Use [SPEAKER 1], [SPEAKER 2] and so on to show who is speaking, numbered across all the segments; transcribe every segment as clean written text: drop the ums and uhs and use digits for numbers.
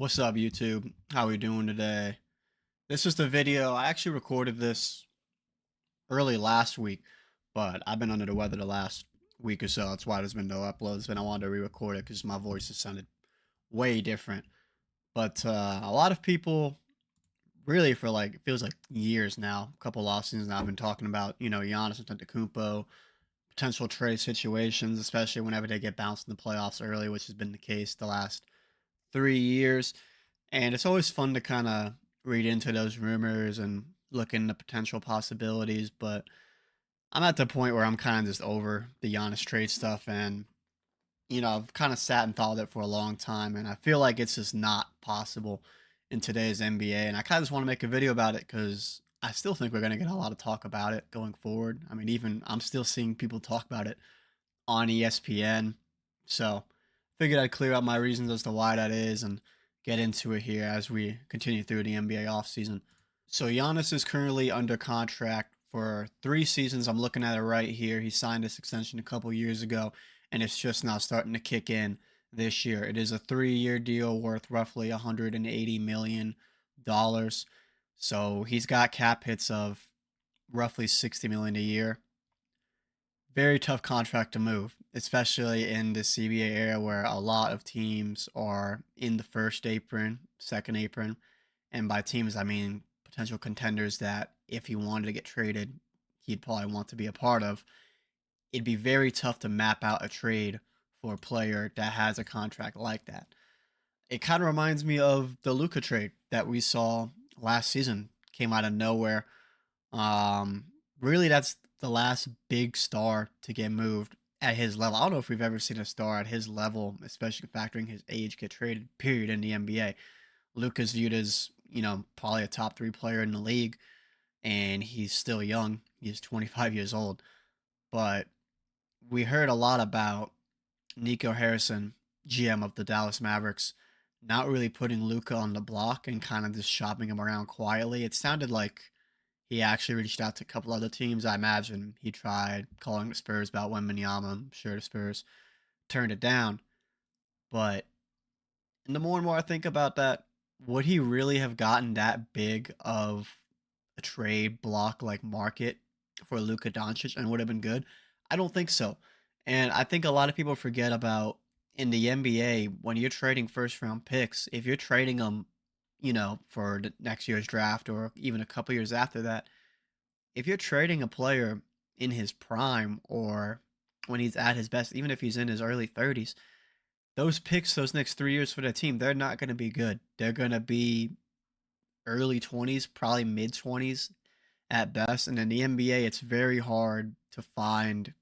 [SPEAKER 1] What's up, YouTube? How we doing today? This is the video. I actually recorded this early last week, but I've been under the weather the last week or so. That's why there's been no uploads. But I wanted to re-record it because my voice has sounded way different. But a lot of people, really for like it feels like years now, a couple off seasons now, I've been talking about Giannis Antetokounmpo, potential trade situations, especially whenever they get bounced in the playoffs early, which has been the case the last 3 years. And it's always fun to kind of read into those rumors and look into potential possibilities. But I'm at the point where I'm kind of just over the Giannis trade stuff. And, I've kind of sat and thought of it for a long time. And I feel like it's just not possible in today's NBA. And I kind of just want to make a video about it because I still think we're going to get a lot of talk about it going forward. I mean, even I'm still seeing people talk about it on ESPN. So figured I'd clear up my reasons as to why that is and get into it here as we continue through the NBA offseason. So Giannis is currently under contract for 3 seasons. I'm looking at it right here. He signed this extension a couple years ago, and it's just now starting to kick in this year. It is a 3-year deal worth roughly $180 million. So he's got cap hits of roughly $60 million a year. Very tough contract to move, especially in the CBA era where a lot of teams are in the first apron, second apron. And by teams, I mean potential contenders that if he wanted to get traded, he'd probably want to be a part of. It'd be very tough to map out a trade for a player that has a contract like that. It kind of reminds me of the Luka trade that we saw last season. Came out of nowhere. um, Really, that's the last big star to get moved at his level. I don't know if we've ever seen a star at his level, especially factoring his age, get traded. Period in the NBA. Luka's viewed as probably a top three player in the league, and he's still young. He's 25 years old, but we heard a lot about Nico Harrison, GM of the Dallas Mavericks, not really putting Luka on the block and kind of just shopping him around quietly. It sounded like he actually reached out to a couple other teams. I imagine he tried calling the Spurs about Wembanyama. I'm sure the Spurs turned it down. But and the more and more I think about that, would he really have gotten that big of a trade block like market for Luka Doncic and would have been good? I don't think so. And I think a lot of people forget about in the NBA when you're trading first round picks, if you're trading them, for the next year's draft or even a couple years after that, if you're trading a player in his prime or when he's at his best, even if he's in his early 30s, those picks, those next 3 years for the team, they're not going to be good. They're going to be early 20s, probably mid 20s at best. And in the NBA, it's very hard to find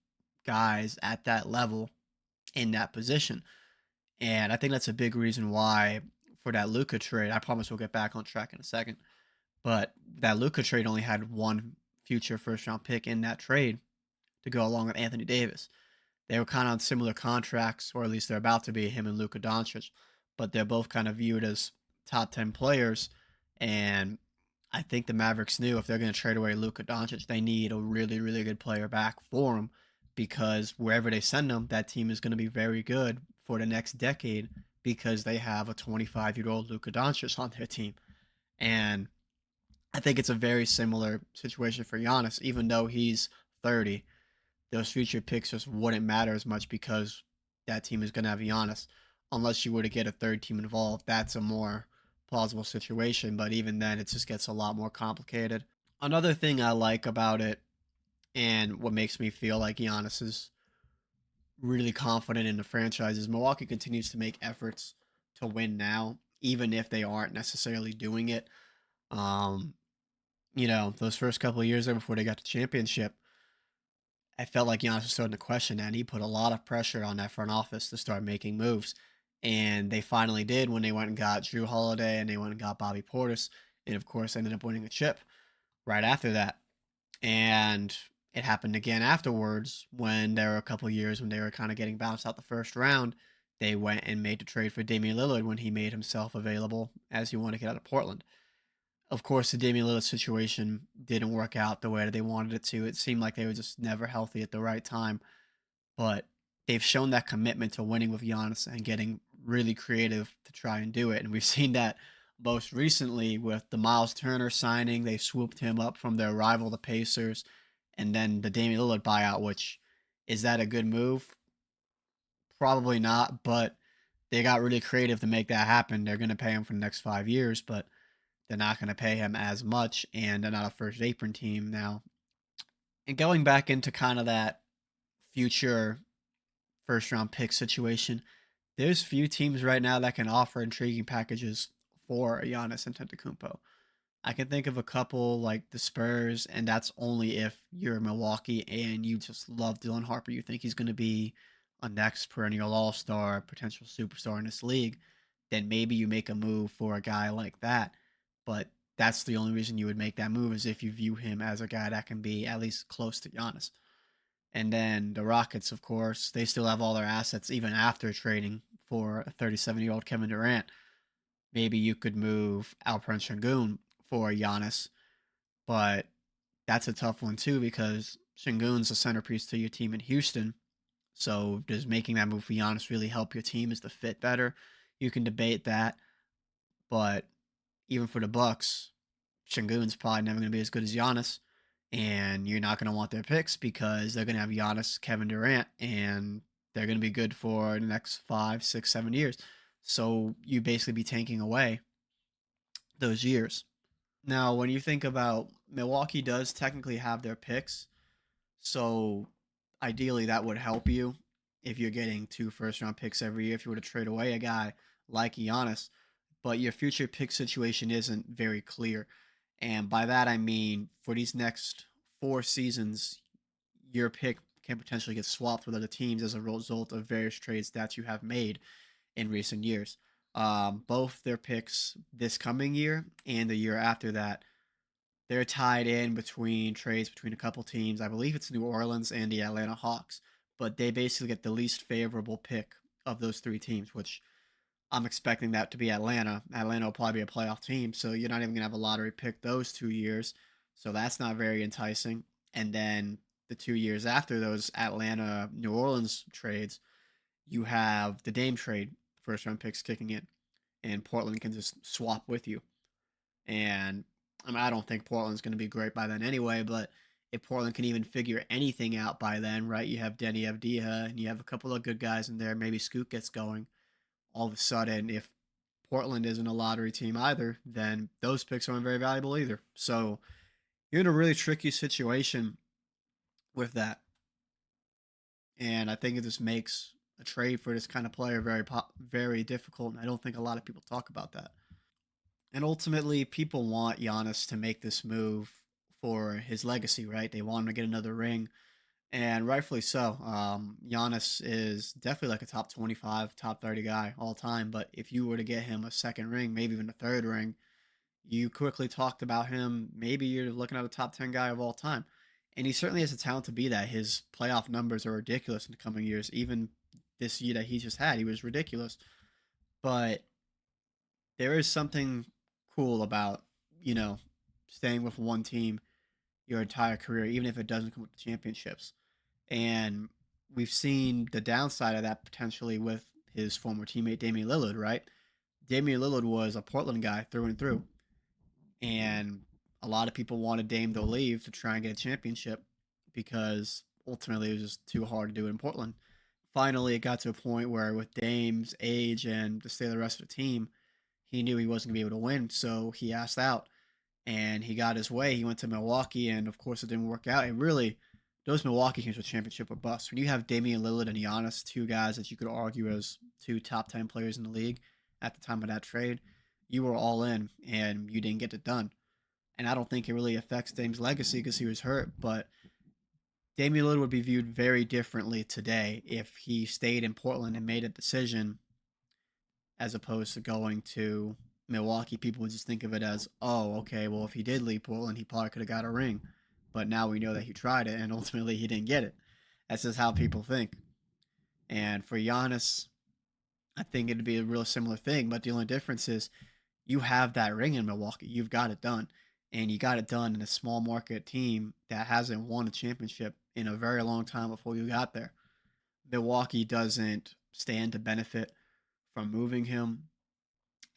[SPEAKER 1] guys at that level in that position. And I think that's a big reason why for that Luka trade, I promise we'll get back on track in a second. But that Luka trade only had one future first round pick in that trade to go along with Anthony Davis. They were kind of on similar contracts, or at least they're about to be, him and Luka Doncic, but they're both kind of viewed as top 10 players. And I think the Mavericks knew if they're going to trade away Luka Doncic, they need a really, really good player back for him because wherever they send him, that team is going to be very good for the next decade because they have a 25-year-old Luka Doncic on their team. And I think it's a very similar situation for Giannis, even though he's 30. Those future picks just wouldn't matter as much because that team is going to have Giannis. Unless you were to get a third team involved, that's a more plausible situation. But even then, it just gets a lot more complicated. Another thing I like about it, and what makes me feel like Giannis is really confident in the franchise, is Milwaukee continues to make efforts to win now, even if they aren't necessarily doing it. Um, those first couple of years there before they got the championship, I felt like Giannis was starting to question that. And he put a lot of pressure on that front office to start making moves. And they finally did when they went and got Drew Holiday and they went and got Bobby Portis. And of course, ended up winning a chip right after that. And it happened again afterwards when there were a couple years when they were kind of getting bounced out the first round. They went and made the trade for Damian Lillard when he made himself available as he wanted to get out of Portland. Of course, the Damian Lillard situation didn't work out the way that they wanted it to. It seemed like they were just never healthy at the right time. But they've shown that commitment to winning with Giannis and getting really creative to try and do it. And we've seen that most recently with the Miles Turner signing. They swooped him up from their rival, the Pacers, and then the Damian Lillard buyout, which is that a good move? Probably not, but they got really creative to make that happen. They're going to pay him for the next 5 years, but they're not going to pay him as much, and they're not a first apron team now. And going back into kind of that future first round pick situation, there's few teams right now that can offer intriguing packages for Giannis Antetokounmpo. I can think of a couple like the Spurs, and that's only if you're Milwaukee and you just love Dylan Harper. You think he's going to be a next perennial All Star, potential superstar in this league. Then maybe you make a move for a guy like that. But that's the only reason you would make that move is if you view him as a guy that can be at least close to Giannis. And then the Rockets, of course, they still have all their assets even after trading for a 37-year-old Kevin Durant. Maybe you could move Alperen Sengun for Giannis, but that's a tough one too because Sengun's a centerpiece to your team in Houston. So does making that move for Giannis really help your team? Is the fit better? You can debate that, but even for the Bucks, Sengun's probably never going to be as good as Giannis, and you're not going to want their picks because they're going to have Giannis, Kevin Durant, and they're going to be good for the next 5, 6, 7 years. So you basically be tanking away those years. Now, when you think about Milwaukee, does technically have their picks, so ideally that would help you if you're getting 2 first round picks every year. If you were to trade away a guy like Giannis, but your future pick situation isn't very clear. And by that, I mean for these next 4 seasons, your pick can potentially get swapped with other teams as a result of various trades that you have made in recent years. Both their picks this coming year and the year after that, they're tied in between trades between a couple teams. I believe it's New Orleans and the Atlanta Hawks, but they basically get the least favorable pick of those 3 teams, which I'm expecting that to be Atlanta. Atlanta will probably be a playoff team, so you're not even going to have a lottery pick those 2 years. So that's not very enticing. And then the 2 years after those Atlanta New Orleans trades, you have the Dame trade, first round picks kicking in, and Portland can just swap with you. And I mean, I don't think Portland's going to be great by then anyway, but if Portland can even figure anything out by then, right? You have Denny Avdija and you have a couple of good guys in there. Maybe Scoot gets going all of a sudden, if Portland isn't a lottery team either, then those picks aren't very valuable either. So you're in a really tricky situation with that. And I think it just makes a trade for this kind of player very difficult. And I don't think a lot of people talk about that. And ultimately, people want Giannis to make this move for his legacy, right? They want him to get another ring, and rightfully so. Giannis is definitely like a top 25, top 30 guy all time. But if you were to get him a second ring, maybe even a third ring, you quickly talked about him. Maybe you're looking at a top 10 guy of all time. And he certainly has the talent to be that. His playoff numbers are ridiculous in the coming years. Even this year that he just had, he was ridiculous. But there is something cool about, you know, staying with one team your entire career, even if it doesn't come with the championships. And we've seen the downside of that potentially with his former teammate Damian Lillard, right? Damian Lillard was a Portland guy through and through, and a lot of people wanted Dame to leave to try and get a championship because ultimately it was just too hard to do in Portland. Finally, it got to a point where with Dame's age and the state of the rest of the team, he knew he wasn't going to be able to win, so he asked out and he got his way. He went to Milwaukee, and of course, it didn't work out. And really, those Milwaukee teams were championship or bust. When you have Damian Lillard and Giannis, 2 guys that you could argue as 2 top 10 players in the league at the time of that trade, you were all in, and you didn't get it done. And I don't think it really affects Dame's legacy because he was hurt, but Damian Lillard would be viewed very differently today if he stayed in Portland and made a decision as opposed to going to Milwaukee. People would just think of it as, oh, okay, well, if he did leave Portland, he probably could have got a ring. But now we know that he tried it and ultimately he didn't get it. That's just how people think. And for Giannis, I think it'd be a real similar thing. But the only difference is you have that ring in Milwaukee. You've got it done. And you got it done in a small market team that hasn't won a championship in a very long time before you got there. Milwaukee doesn't stand to benefit from moving him.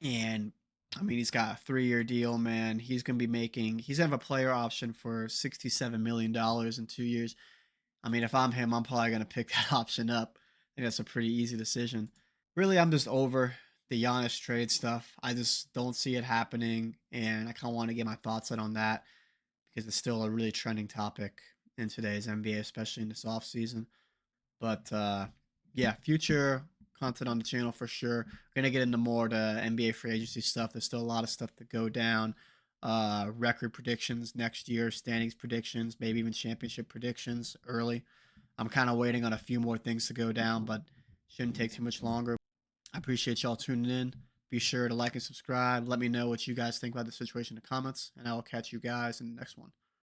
[SPEAKER 1] And I mean, he's got a 3-year deal, man. He's gonna have a player option for $67 million in 2 years. I mean, if I'm him, I'm probably gonna pick that option up. I think that's a pretty easy decision. Really, I'm just over the Giannis trade stuff. I just don't see it happening, and I kind of want to get my thoughts out on that because it's still a really trending topic in today's NBA, especially in this offseason. But yeah, future content on the channel for sure. We're gonna get into more to NBA free agency stuff. There's still a lot of stuff to go down. Record predictions next year, standings predictions, maybe even championship predictions early. I'm kind of waiting on a few more things to go down, but shouldn't take too much longer. I appreciate y'all tuning in. Be sure to like and subscribe. Let me know what you guys think about the situation in the comments, and I will catch you guys in the next one.